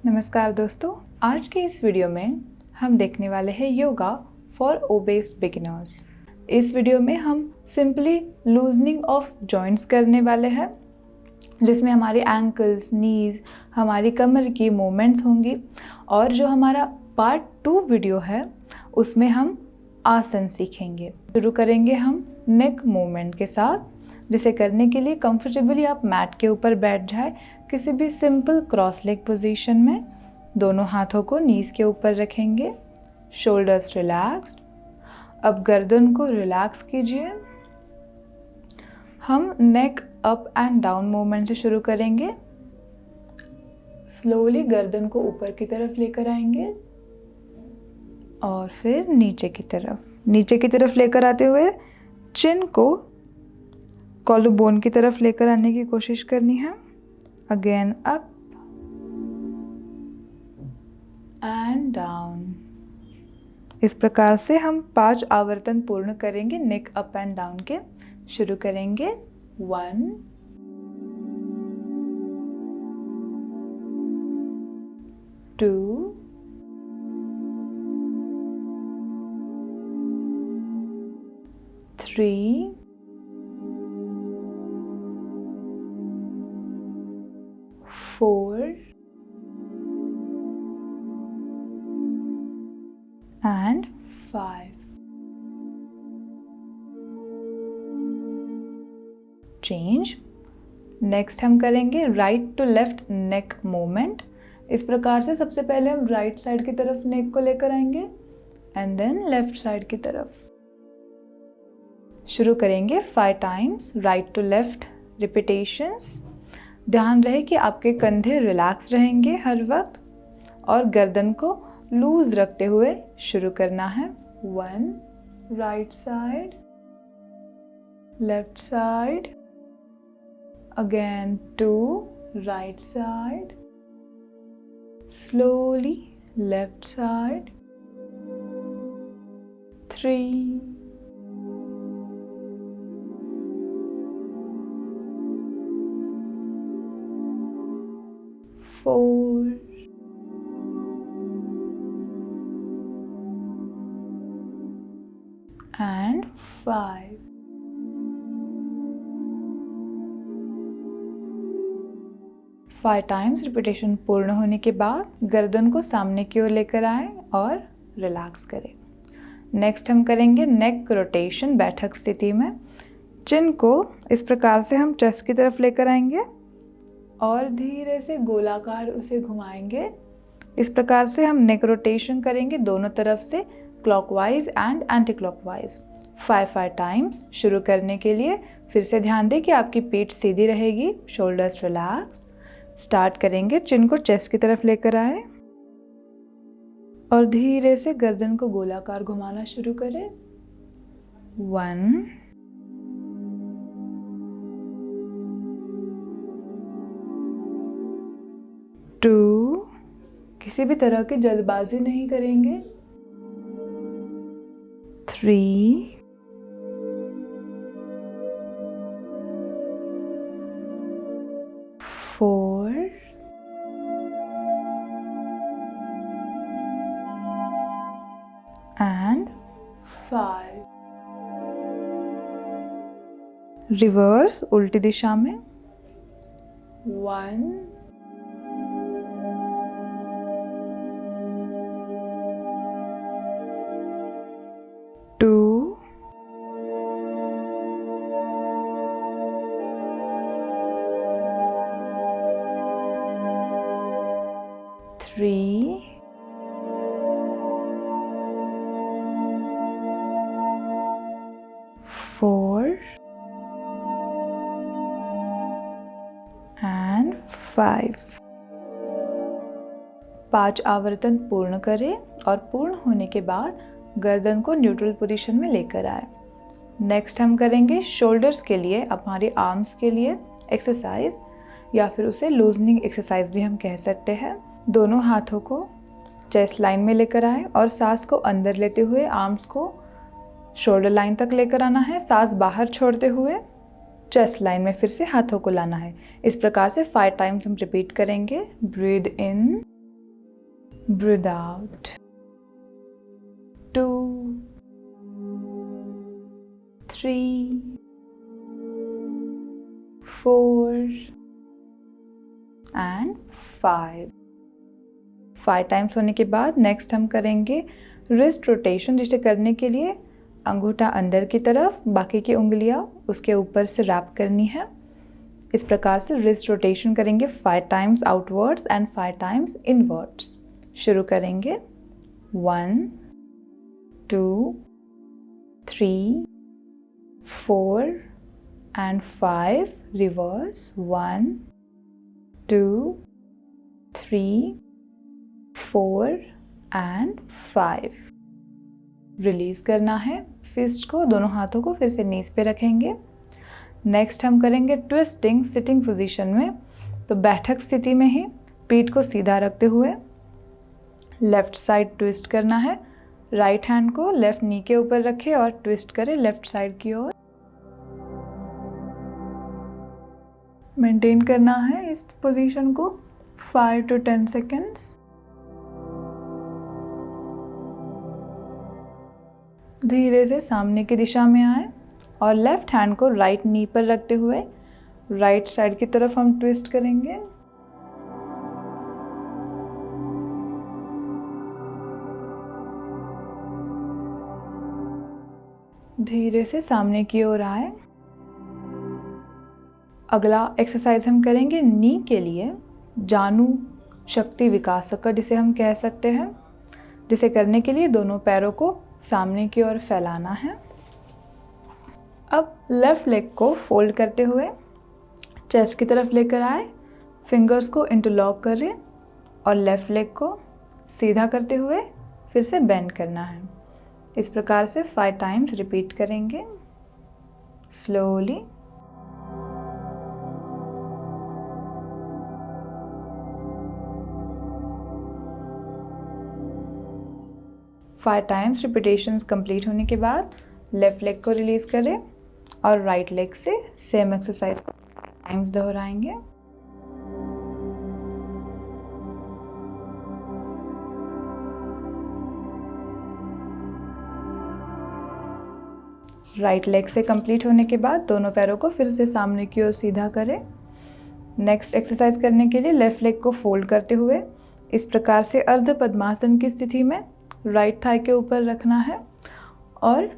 नमस्कार दोस्तों, आज के इस वीडियो में हम देखने वाले हैं योगा फॉर ओबेस बिगिनर्स। इस वीडियो में हम सिंपली लूजनिंग ऑफ जॉइंट्स करने वाले हैं, जिसमें हमारे एंकल्स, नीज, हमारी कमर की मूवमेंट्स होंगी। और जो हमारा पार्ट 2 वीडियो है उसमें हम आसन सीखेंगे। शुरू करेंगे हम नेक मूवमेंट के साथ, जिसे करने के लिए कंफर्टेबली आप मैट के ऊपर बैठ जाए, किसी भी सिंपल क्रॉस लेग पोजीशन में। दोनों हाथों को नीज के ऊपर रखेंगे, शोल्डर्स रिलैक्स्ड। अब गर्दन को रिलैक्स कीजिए। हम नेक अप एंड डाउन मूवमेंट से शुरू करेंगे। स्लोली गर्दन को ऊपर की तरफ लेकर आएंगे और फिर नीचे की तरफ लेकर आते हुए चिन को कॉलर बोन की तरफ लेकर आने की कोशिश करनी है। Again up and down. इस प्रकार से हम 5 आवर्तन पूर्ण करेंगे नेक अप एंड डाउन के। शुरू करेंगे 1 2 3 4 and 5। चेंज। नेक्स्ट हम करेंगे right to left neck movement. इस प्रकार से सबसे पहले हम राइट साइड की तरफ नेक को लेकर आएंगे एंड देन लेफ्ट साइड की तरफ। शुरू करेंगे 5 times right to left repetitions. ध्यान रहे कि आपके कंधे रिलैक्स रहेंगे हर वक्त और गर्दन को लूज रखते हुए शुरू करना है। 1 right side, left side, again 2 right side, slowly left side, 3 4 and 5। Five times repetition पूर्ण होने के बाद गर्दन को सामने की ओर लेकर आए और रिलैक्स करें। नेक्स्ट हम करेंगे नेक रोटेशन बैठक स्थिति में। चिन को इस प्रकार से हम चेस्ट की तरफ लेकर आएंगे और धीरे से गोलाकार उसे घुमाएंगे। इस प्रकार से हम नेक रोटेशन करेंगे दोनों तरफ से, clockwise and anti clockwise 5 times. शुरू करने के लिए फिर से ध्यान दें कि आपकी पीठ सीधी रहेगी, शोल्डर्स रिलैक्स। स्टार्ट करेंगे, चिन को चेस्ट की तरफ लेकर आए और धीरे से गर्दन को गोलाकार घुमाना शुरू करें। 1 2, किसी भी तरह की जल्दबाजी नहीं करेंगे। 3 4 and 5। रिवर्स उल्टी दिशा में। 1 2 3 4 and 5। 5 आवर्तन पूर्ण करें और पूर्ण होने के बाद गर्दन को न्यूट्रल पोजीशन में लेकर आए। नेक्स्ट हम करेंगे शोल्डर्स के लिए, हमारे आर्म्स के लिए एक्सरसाइज, या फिर उसे लूजनिंग एक्सरसाइज भी हम कह सकते हैं। दोनों हाथों को चेस्ट लाइन में लेकर आए और सांस को अंदर लेते हुए आर्म्स को शोल्डर लाइन तक लेकर आना है। सांस बाहर छोड़ते हुए चेस्ट लाइन में फिर से हाथों को लाना है। इस प्रकार से 5 टाइम्स हम रिपीट करेंगे। Breathe in, breathe out, 2, 3, 4 and 5. 5 times होने के बाद नेक्स्ट हम करेंगे रिस्ट रोटेशन, जिसे करने के लिए अंगूठा अंदर की तरफ, बाकी की उंगलियां उसके ऊपर से रैप करनी है। इस प्रकार से रिस्ट रोटेशन करेंगे 5 times outwards and 5 times inwards. शुरू करेंगे 1, 2, 3, 4 and 5. Reverse 1, 2, 3, 4 and 5. रिलीज करना है फिस्ट को, दोनों हाथों को फिर से नीज पे रखेंगे। नेक्स्ट हम करेंगे ट्विस्टिंग सिटिंग पोजीशन में। तो बैठक स्थिति में ही पीठ को सीधा रखते हुए लेफ्ट साइड ट्विस्ट करना है। राइट हैंड को लेफ्ट नी के ऊपर रखें और ट्विस्ट करें लेफ्ट साइड की ओर। मेंटेन करना है इस पोजीशन को 5 to 10 सेकेंड्स। धीरे से सामने की दिशा में आए और लेफ्ट हैंड को राइट नी पर रखते हुए राइट साइड की तरफ हम ट्विस्ट करेंगे। धीरे से सामने की ओर आए। अगला एक्सरसाइज हम करेंगे नी के लिए जानु शक्ति विकासक, जिसे हम कह सकते हैं, जिसे करने के लिए दोनों पैरों को सामने की ओर फैलाना है। अब लेफ्ट लेग को फोल्ड करते हुए चेस्ट की तरफ लेकर आए, फिंगर्स को इंटरलॉक करें और लेफ्ट लेग को सीधा करते हुए फिर से बेंड करना है। इस प्रकार से 5 टाइम्स रिपीट करेंगे slowly. Five times repetitions complete होने के बाद लेफ्ट लेग को रिलीज करें और राइट लेग से सेम एक्सरसाइज को टाइम्स दोहराएंगे। राइट लेग से कंप्लीट होने के बाद दोनों पैरों को फिर से सामने की ओर सीधा करें। नेक्स्ट एक्सरसाइज करने के लिए लेफ्ट लेग को फोल्ड करते हुए इस प्रकार से अर्ध पद्मासन की स्थिति में राइट थाई के ऊपर रखना है और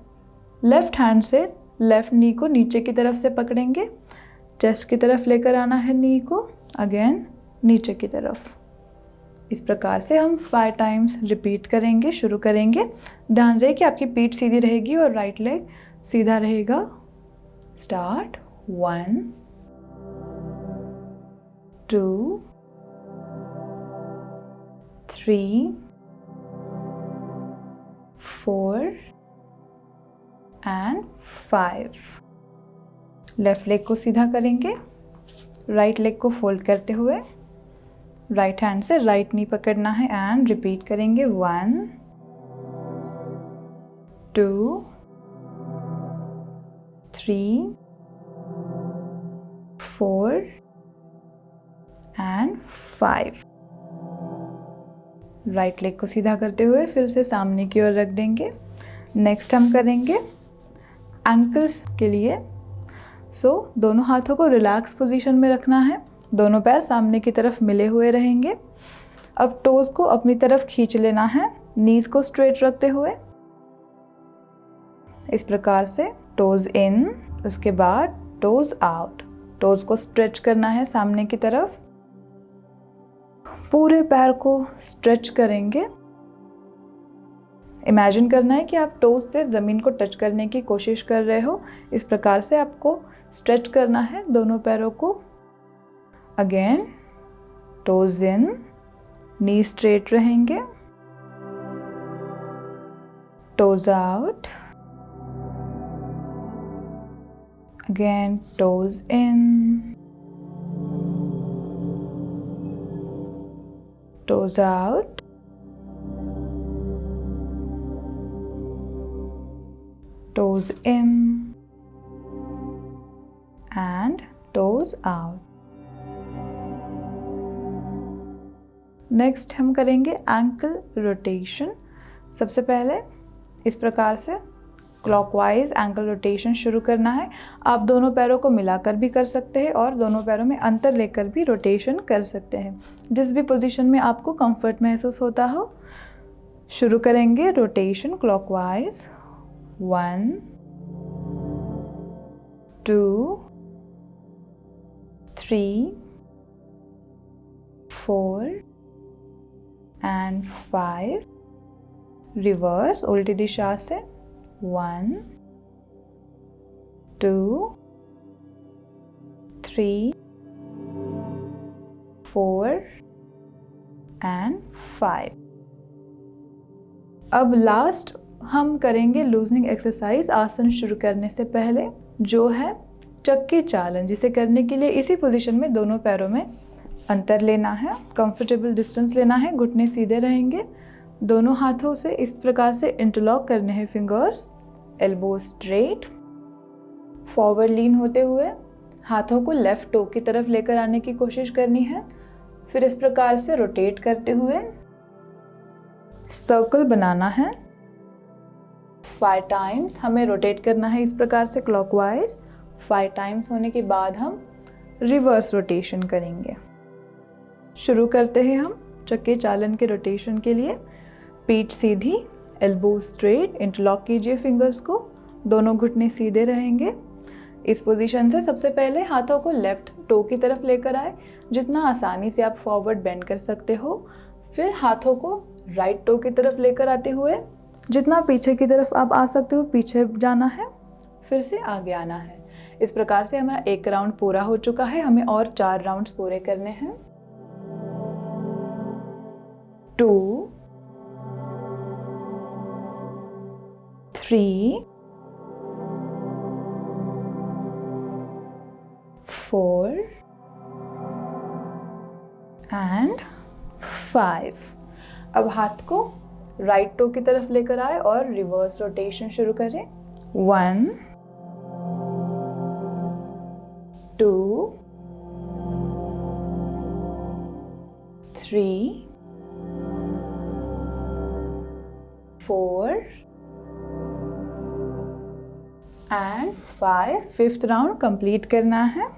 लेफ्ट हैंड से लेफ्ट नी को नीचे की तरफ से पकड़ेंगे। चेस्ट की तरफ लेकर आना है नी को, अगेन नीचे की तरफ। इस प्रकार से हम 5 टाइम्स रिपीट करेंगे। शुरू करेंगे, ध्यान रहे कि आपकी पीठ सीधी रहेगी और राइट लेग सीधा रहेगा। Start 1, 2, 3, 4 and 5। लेफ्ट लेग को सीधा करेंगे, राइट लेग को फोल्ड करते हुए राइट हैंड से राइट नी पकड़ना है एंड रिपीट करेंगे 1, 2, 3, 4 and 5। राइट लेग को सीधा करते हुए फिर से सामने की ओर रख देंगे। नेक्स्ट हम करेंगे एंकल्स के लिए। दोनों हाथों को रिलैक्स पोजीशन में रखना है, दोनों पैर सामने की तरफ मिले हुए रहेंगे। अब टोज को अपनी तरफ खींच लेना है, नीज को स्ट्रेट रखते हुए। इस प्रकार से टोज इन, उसके बाद टोज आउट। टोज को स्ट्रेच करना है सामने की तरफ, पूरे पैर को स्ट्रेच करेंगे। इमेजिन करना है कि आप टोज से ज़मीन को टच करने की कोशिश कर रहे हो। इस प्रकार से आपको स्ट्रेच करना है दोनों पैरों को। अगेन टोज इन, नी स्ट्रेट रहेंगे, toes out, again toes in, toes out, toes in and toes out. Next हम करेंगे एंकल रोटेशन। सबसे पहले इस प्रकार से क्लॉकवाइज एंकल रोटेशन शुरू करना है। आप दोनों पैरों को मिलाकर भी कर सकते हैं और दोनों पैरों में अंतर लेकर भी रोटेशन कर सकते हैं, जिस भी पोजीशन में आपको कंफर्ट महसूस होता हो। शुरू करेंगे रोटेशन क्लॉकवाइज। 1 2 3 4 एंड 5। रिवर्स उल्टी दिशा से 1 2 3 4 एंड 5। अब लास्ट हम करेंगे लूजनिंग एक्सरसाइज आसन शुरू करने से पहले, जो है चक्की चालन, जिसे करने के लिए इसी पोजीशन में दोनों पैरों में अंतर लेना है, कंफर्टेबल डिस्टेंस लेना है, घुटने सीधे रहेंगे, दोनों हाथों से इस प्रकार से इंटरलॉक करने हैं फिंगर्स, एल्बो स्ट्रेट, फॉरवर्ड लीन होते हुए हाथों को लेफ्ट टो की तरफ लेकर आने की कोशिश करनी है। फिर इस प्रकार से रोटेट करते हुए सर्कल बनाना है। 5 टाइम्स हमें रोटेट करना है इस प्रकार से क्लॉकवाइज। 5 टाइम्स होने के बाद हम रिवर्स रोटेशन करेंगे। शुरू करते हैं हम चक्के चालन के रोटेशन के लिए। पीठ सीधी, एल्बो स्ट्रेट, इंटरलॉक कीजिए फिंगर्स को, दोनों घुटने सीधे रहेंगे। इस पोजीशन से सबसे पहले हाथों को लेफ्ट टो की तरफ लेकर आए, जितना आसानी से आप फॉरवर्ड बेंड कर सकते हो। फिर हाथों को राइट टो की तरफ लेकर आते हुए जितना पीछे की तरफ आप आ सकते हो पीछे जाना है, फिर से आगे आना है। इस प्रकार से हमारा एक राउंड पूरा हो चुका है, हमें और 4 राउंड्स पूरे करने हैं। 2 3 4 एंड 5। अब हाथ को राइट टो की तरफ लेकर आए और रिवर्स रोटेशन शुरू करें। 1 2 3 4 एंड 5। 5th राउंड कंप्लीट करना है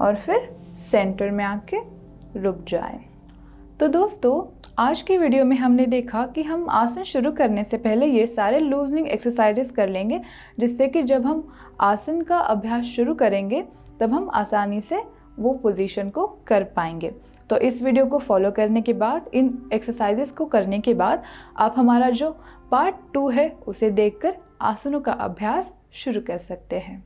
और फिर सेंटर में आके रुक जाए। तो दोस्तों, आज की वीडियो में हमने देखा कि हम आसन शुरू करने से पहले ये सारे लूजनिंग एक्सरसाइजेस कर लेंगे, जिससे कि जब हम आसन का अभ्यास शुरू करेंगे तब हम आसानी से वो पोजीशन को कर पाएंगे। तो इस वीडियो को फॉलो करने के बाद, इन एक्सरसाइजेस को करने के बाद आप हमारा जो पार्ट 2 है उसे देखकर आसनों का अभ्यास शुरू कर सकते हैं।